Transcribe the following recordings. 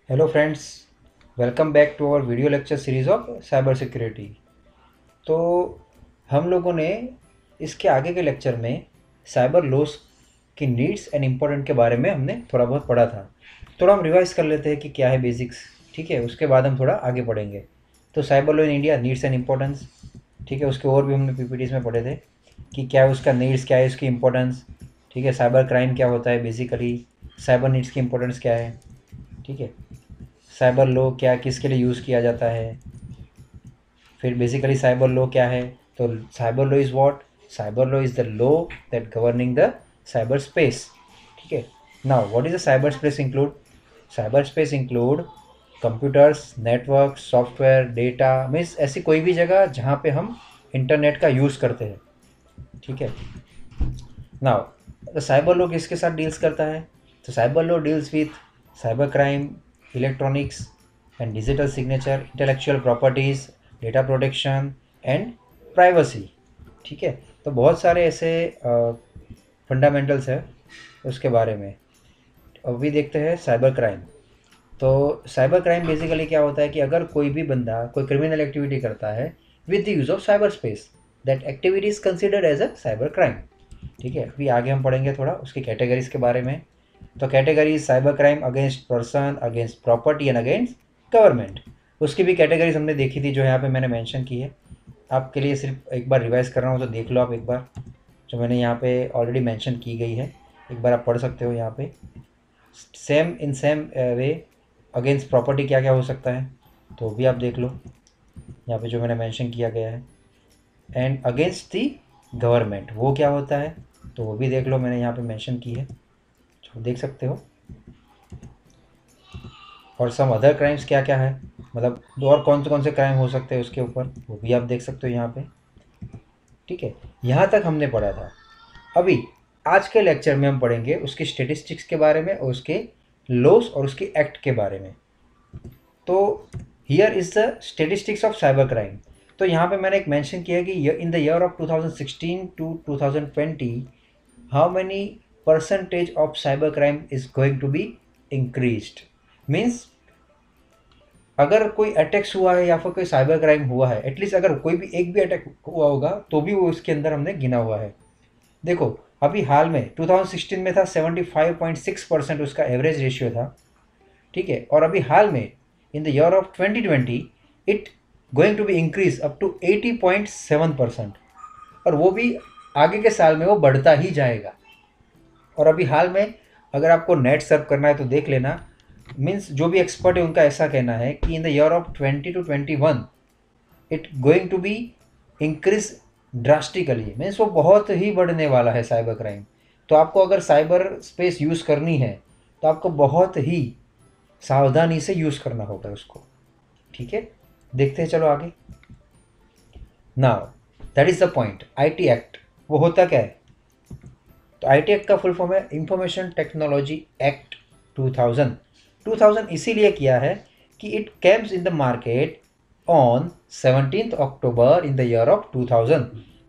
Hello friends, welcome back to our video lecture series of cyber security. तो हम लोगों ने इसके आगे के लेक्चर में साइबर लॉस की नीड्स एंड इम्पोर्टेंट के बारे में हमने थोड़ा बहुत पढ़ा था। थोड़ा हम रिवाइज कर लेते हैं कि क्या है बेसिक्स, ठीक है। उसके बाद हम थोड़ा आगे पढ़ेंगे। तो cyber law in India needs and importance, ठीक है। उसके और भी हमने पीपीटीज में पढ़े थे कि क्या है उसका नीड्स, क्या है उसकी इम्पोर्टेंस, ठीक है। साइबर क्राइम क्या होता है बेसिकली, साइबर नीड्स की इम्पोर्टेंस क्या है, ठीक है। साइबर लॉ क्या किसके लिए यूज़ किया जाता है, फिर बेसिकली साइबर लॉ क्या है। तो cyber law is what, cyber law is the law that governing the cyber space, ठीक है। Now what is the cyber space include, cyber space include computers, network, software, data, means ऐसी कोई भी जगह जहाँ पे हम इंटरनेट का यूज़ करते हैं, ठीक है। नाउ द साइबर लॉ किसके साथ डील्स करता है, तो cyber law deals with cyber crime, electronics and digital signature, intellectual properties, data protection and privacy, ठीक है। तो बहुत सारे ऐसे फंडामेंटल्स है उसके बारे में। अभी देखते हैं साइबर क्राइम। तो साइबर क्राइम बेसिकली क्या होता है कि अगर कोई भी बंदा कोई क्रिमिनल एक्टिविटी करता है with the use of cyber space, that activity is considered as a cyber crime, ठीक है। अभी आगे हम पढ़ेंगे थोड़ा उसकी कैटेगरीज के बारे में। तो categories cyber crime against person, against property and against government. उसकी भी कैटेगरीज हमने देखी थी जो यहाँ पे मैंने मेंशन की है। आपके लिए सिर्फ एक बार रिवाइज कर रहा हूँ तो देख लो आप एक बार, जो मैंने यहाँ पे ऑलरेडी मेंशन की गई है, एक बार आप पढ़ सकते हो यहाँ पे। Same in same way against property क्या क्या हो सकता है तो भी आप देख लो यहाँ पे जो मैंने मेंशन किया गया है। एंड अगेंस्ट दी गवर्नमेंट वो क्या होता है तो वो भी देख लो, मैंने यहाँ पे मेंशन की है, जो देख सकते हो। और सम अदर क्राइम्स क्या क्या है, मतलब दो और कौन से क्राइम हो सकते हैं उसके ऊपर वो भी आप देख सकते हो यहाँ पे, ठीक है। यहाँ तक हमने पढ़ा था। अभी आज के लेक्चर में हम पढ़ेंगे उसकी स्टेटिस्टिक्स के बारे में और उसके लॉस और उसके एक्ट के बारे में। तो here is the statistics of cyber crime. तो यहाँ पे मैंने एक मेंशन किया कि in the year of 2016 to 2020 how many percentage of cyber crime is going to be increased. Means अगर कोई अटैक्स हुआ है या फिर कोई साइबर क्राइम हुआ है, एटलीस्ट अगर कोई भी एक भी अटैक हुआ होगा तो भी वो उसके अंदर हमने गिना हुआ है। देखो अभी हाल में 2016 में था 75.6% उसका एवरेज रेशियो था, ठीक है। और अभी हाल में in the year of 2020 it going to be increase up to 80.7%, और वो भी आगे के साल में वो बढ़ता ही जाएगा। और अभी हाल में अगर आपको नेट सर्फ करना है तो देख लेना, मीन्स जो भी एक्सपर्ट है उनका ऐसा कहना है कि in the year of 20 to 21 it going to be increase drastically, means वो बहुत ही बढ़ने वाला है साइबर क्राइम। तो आपको अगर साइबर स्पेस यूज़ करनी है तो आपको बहुत ही सावधानी से यूज़ करना होगा उसको, ठीक है। देखते हैं चलो आगे। Now that is the point, IT act वो होता क्या है। तो आईटी एक्ट का फुल फॉर्म है इंफॉर्मेशन टेक्नोलॉजी एक्ट 2000। 2000 इसीलिए किया है कि it Kemps in the market on 17 October in the year of 2000,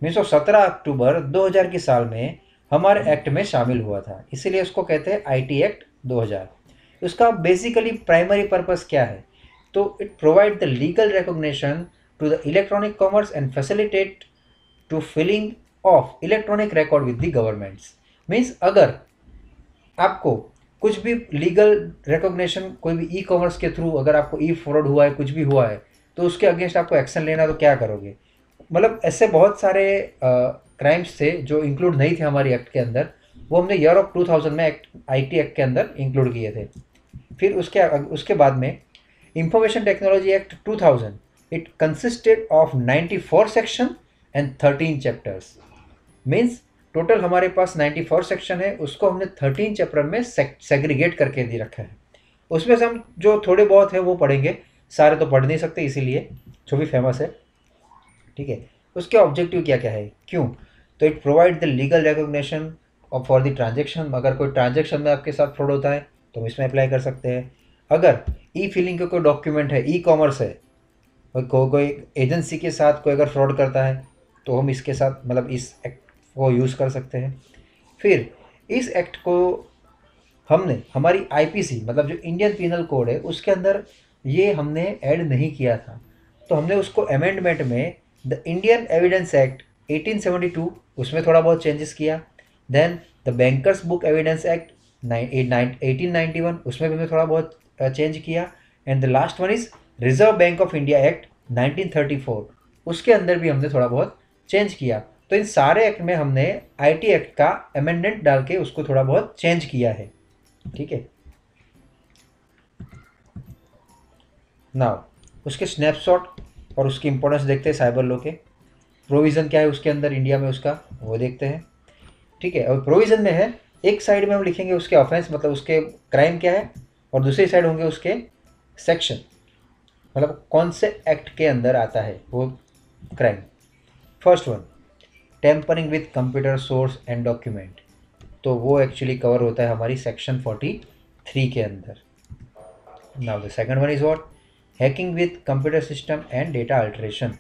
means 17 अक्टूबर 2000 की साल में हमारे एक्ट में शामिल हुआ था, इसीलिए उसको कहते हैं आईटी एक्ट 2000। उसका बेसिकली प्राइमरी पर्पस क्या है, तो it provide the legal recognition to the electronic commerce and facilitate to filling of electronic record with the governments. Means अगर आपको कुछ भी लीगल रिकॉग्निशन कोई भी ई कॉमर्स के थ्रू अगर आपको ई फ्रॉड हुआ है, कुछ भी हुआ है, तो उसके अगेंस्ट आपको एक्शन लेना, तो क्या करोगे। मतलब ऐसे बहुत सारे क्राइम्स थे जो इंक्लूड नहीं थे हमारी एक्ट के अंदर, वो हमने ईयर ऑफ 2000 में एक्ट आईटी एक्ट के अंदर इंक्लूड किए थे। फिर उसके बाद में information technology act 2000, it consisted of 94 section and 13 chapters. Means total हमारे पास 94 सेक्शन है, उसको हमने 13 चैप्टर में सेग्रीगेट करके दे रखा है। उसमें से हम जो थोड़े बहुत है वो पढ़ेंगे, सारे तो पढ़ नहीं सकते इसीलिए, जो भी फेमस है, ठीक है। उसके ऑब्जेक्टिव क्या क्या है, क्यों, तो it provide the legal recognition for the transaction. अगर कोई ट्रांजेक्शन में आपके साथ फ्रॉड होता है तो हम इसमें अप्लाई कर सकते हैं। अगर ई फिलिंग का कोई डॉक्यूमेंट है, ई कॉमर्स है, और कोई एजेंसी के साथ कोई अगर फ्रॉड करता है तो हम इसके साथ मतलब इस एक्ट को यूज़ कर सकते हैं। फिर इस एक्ट को हमने हमारी आईपीसी मतलब जो इंडियन पीनल कोड है उसके अंदर ये हमने ऐड नहीं किया था, तो हमने उसको अमेंडमेंट में द इंडियन एविडेंस एक्ट 1872 उसमें थोड़ा बहुत चेंजेस किया। Then the bankers book evidence act 1891 उसमें भी हमने थोड़ा बहुत चेंज किया। And the last one is reserve bank of India act 1934 उसके अंदर भी हमने थोड़ा बहुत चेंज किया। तो इन सारे एक्ट में हमने आईटी एक्ट का अमेंडमेंट डाल के उसको थोड़ा बहुत चेंज किया है। ठीक है, नाउ उसके स्नैपशॉट और उसकी इंपॉर्टेंस देखते हैं। साइबर लॉ के प्रोविज़न क्या है उसके अंदर इंडिया में उसका वो देखते हैं। ठीक है, और प्रोविज़न में है एक साइड में हम लिखेंगे उसके ऑफेंस मतलब उसके क्राइम क्या है, और दूसरी साइड होंगे उसके सेक्शन मतलब कौन से एक्ट के अंदर आता है वो crime. First one tempering with computer source and document, तो वो एक्चुअली कवर होता है हमारी सेक्शन 43 के अंदर। Now the second one is what, hacking with computer system and data alteration.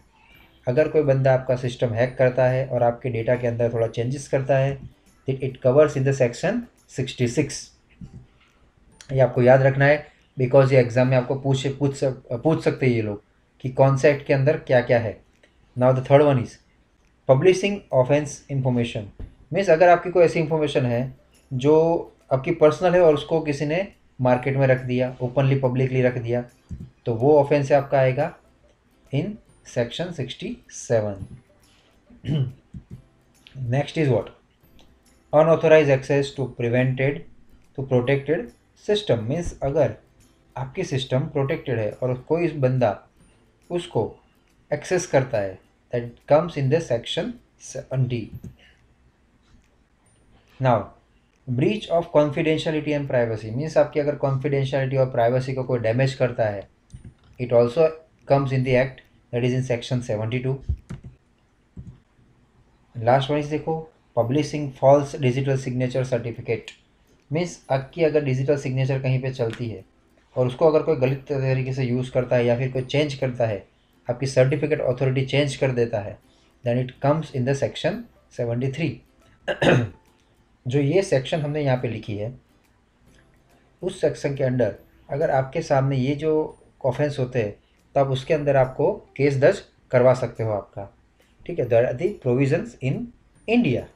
अगर कोई बंदा आपका सिस्टम हैक करता है और आपके डेटा के अंदर थोड़ा चेंजेस करता है, it covers in the section 66। ये आपको याद रखना है बिकॉज ये एग्जाम में आपको पूछ सकते हैं ये लोग कि कौन से एक्ट के अंदर क्या क्या है। Now the third one is publishing offence information, means अगर आपकी कोई ऐसी इंफॉर्मेशन है जो आपकी पर्सनल है और उसको किसी ने मार्केट में रख दिया, ओपनली पब्लिकली रख दिया, तो वो ऑफेंस आपका आएगा in section 67। Next is what, unauthorise access to protected system, means अगर आपकी सिस्टम प्रोटेक्टेड है और कोई बंदा उसको एक्सेस करता है, that comes in the section 70। Now breach of confidentiality and privacy, means आपकी अगर कॉन्फिडेंशियलिटी और प्राइवेसी को कोई डैमेज करता है, it also comes in the act that is in section 72। Last one is देखो publishing false digital signature certificate, means आपकी अगर डिजिटल सिग्नेचर कहीं पे चलती है और उसको अगर कोई गलत तरीके से यूज़ करता है या फिर कोई चेंज करता है, आपकी सर्टिफिकेट अथॉरिटी चेंज कर देता है, then it comes in the section 73। जो ये सेक्शन हमने यहाँ पे लिखी है उस सेक्शन के अंडर अगर आपके सामने ये जो ऑफेंस होते हैं तब उसके अंदर आपको केस दर्ज करवा सकते हो आपका। ठीक है, that are the provisions in India.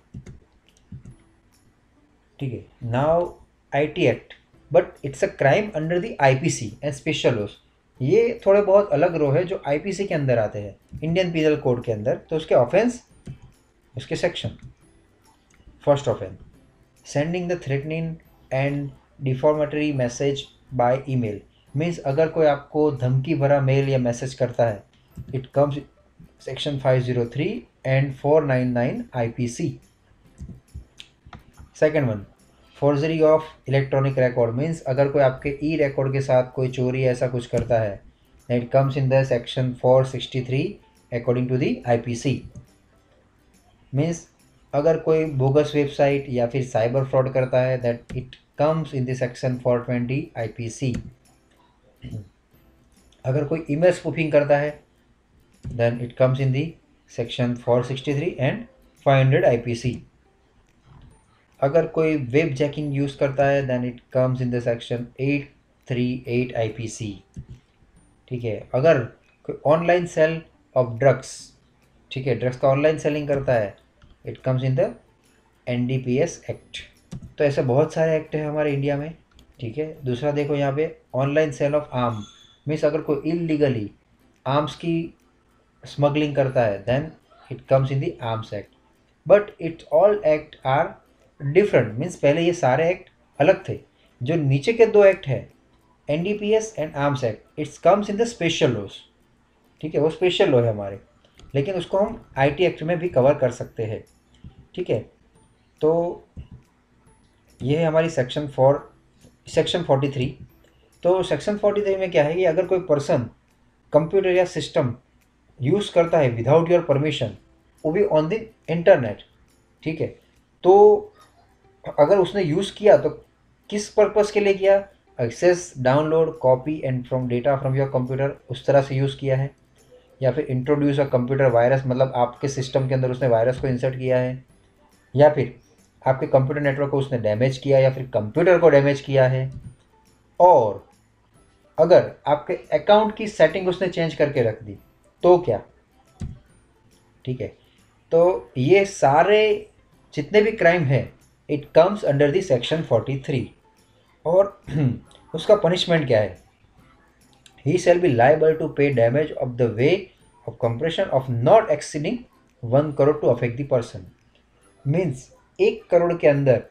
ठीक है, now IT act, but it's a crime under the IPC and special laws. ये थोड़े बहुत अलग रो है जो आईपीसी के अंदर आते हैं, इंडियन पीनल कोड के अंदर। तो उसके ऑफेंस, उसके section, first offence sending the threatening and defamatory message by email, means अगर कोई आपको धमकी भरा मेल या मैसेज करता है, it comes section 503 and 499 IPC. Second one forgery of electronic record, means अगर कोई आपके ई रिकॉर्ड के साथ कोई चोरी ऐसा कुछ करता है, it comes in the section 463 according to the IPC. Means अगर कोई बोगस वेबसाइट या फिर साइबर फ्रॉड करता है, that it comes in the section 420 IPC. अगर कोई ईमेल स्पूफिंग करता है, then it comes in the section 463 and 500 IPC. अगर कोई वेब जैकिंग यूज़ करता है, then it comes in the section 838 IPC. ठीक है, अगर कोई ऑनलाइन सेल ऑफ ड्रग्स, ठीक है, ड्रग्स का ऑनलाइन सेलिंग करता है, it comes in the NDPS act. तो ऐसे बहुत सारे एक्ट है हमारे इंडिया में। ठीक है, दूसरा देखो यहाँ पे online sale of arm, means अगर कोई इलीगली आर्म्स की स्मगलिंग करता है, then it comes in the arms act. But it all act are different, means पहले ये सारे एक्ट अलग थे। जो नीचे के दो एक्ट है NDPS and arms act, it's comes in the special laws. ठीक है, वो स्पेशल लॉ है हमारे, लेकिन उसको हम आईटी एक्ट में भी कवर कर सकते हैं। ठीक है, तो ये है हमारी सेक्शन 43। तो सेक्शन 43 में क्या है कि अगर कोई पर्सन कंप्यूटर या सिस्टम यूज़ करता है विदाउट योर परमिशन, वो भी ऑन द इंटरनेट, ठीक है, तो अगर उसने यूज़ किया तो किस पर्पज़ के लिए किया, access, download, copy and from data from your computer, उस तरह से यूज़ किया है, या फिर इंट्रोड्यूस अ कंप्यूटर वायरस, मतलब आपके सिस्टम के अंदर उसने वायरस को इंसर्ट किया है, या फिर आपके कंप्यूटर नेटवर्क को उसने डैमेज किया या फिर कंप्यूटर को डैमेज किया है, और अगर आपके अकाउंट की सेटिंग उसने चेंज करके रख दी तो क्या। ठीक है, तो ये सारे जितने भी क्राइम है it comes under the section 43। और उसका पनिशमेंट क्या है, he shall be liable to pay damage of the way of compression of not exceeding 1 crore to affect the person. Means 1 crore के अंदर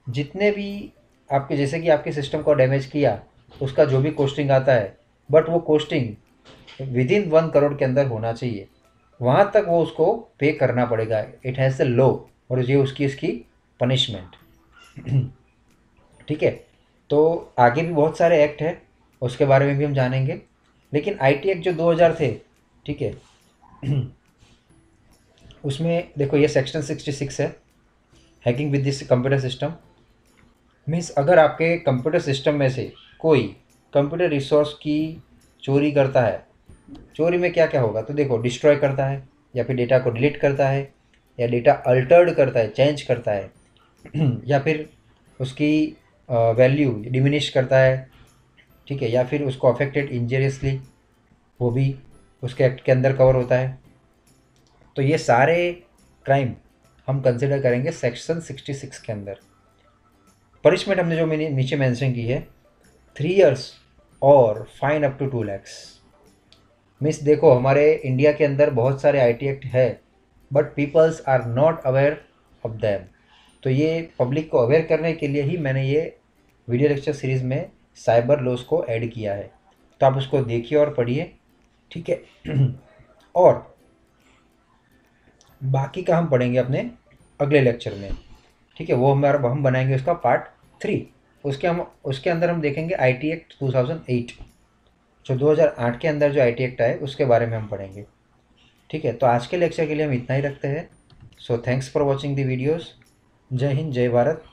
जितने भी आपके, जैसे कि आपके सिस्टम को डैमेज किया, उसका जो भी कॉस्टिंग आता है, बट वो कॉस्टिंग विद इन 1 करोड़ के अंदर होना चाहिए, वहाँ तक वो उसको पे करना पड़ेगा। इट हैज़ द लॉ, और ये उसकी इसकी पनिशमेंट। ठीक है, तो आगे भी बहुत सारे एक्ट है, उसके बारे में भी हम जानेंगे। लेकिन आईटी एक्ट जो 2000 थे, ठीक है, उसमें देखो ये सेक्शन 66 है, hacking with this computer system. Means अगर आपके कंप्यूटर सिस्टम में से कोई कंप्यूटर रिसोर्स की चोरी करता है, चोरी में क्या क्या होगा, तो देखो डिस्ट्रॉय करता है, या फिर डेटा को डिलीट करता है, या डेटा अल्टर्ड करता है, चेंज करता है, या फिर उसकी वैल्यू डिमिनिश करता है, ठीक है, या फिर उसको अफेक्टेड इंजरियसली, वो भी उसके एक्ट के अंदर कवर होता है। तो ये सारे क्राइम हम कंसिडर करेंगे सेक्शन 66 के अंदर। पनिशमेंट हमने जो मैंने नीचे मेंशन की है, 3 years और fine up to 2 lakhs। Means देखो हमारे इंडिया के अंदर बहुत सारे आईटी एक्ट है, but peoples are not aware of them. तो ये पब्लिक को अवेयर करने के लिए ही मैंने ये वीडियो लेक्चर सीरीज़ में साइबर लॉज को ऐड किया है। तो आप उसको देखिए और पढ़िए, ठीक है। और बाकी का हम पढ़ेंगे अपने अगले लेक्चर में, ठीक है। वो हम बनाएंगे उसका पार्ट 3। उसके अंदर हम देखेंगे आईटी एक्ट 2008, जो 2008 के अंदर जो आईटी एक्ट आए उसके बारे में हम पढ़ेंगे, ठीक है। तो आज के लेक्चर के लिए हम इतना ही रखते हैं। So thanks for watching the videos. जय हिंद, जय भारत।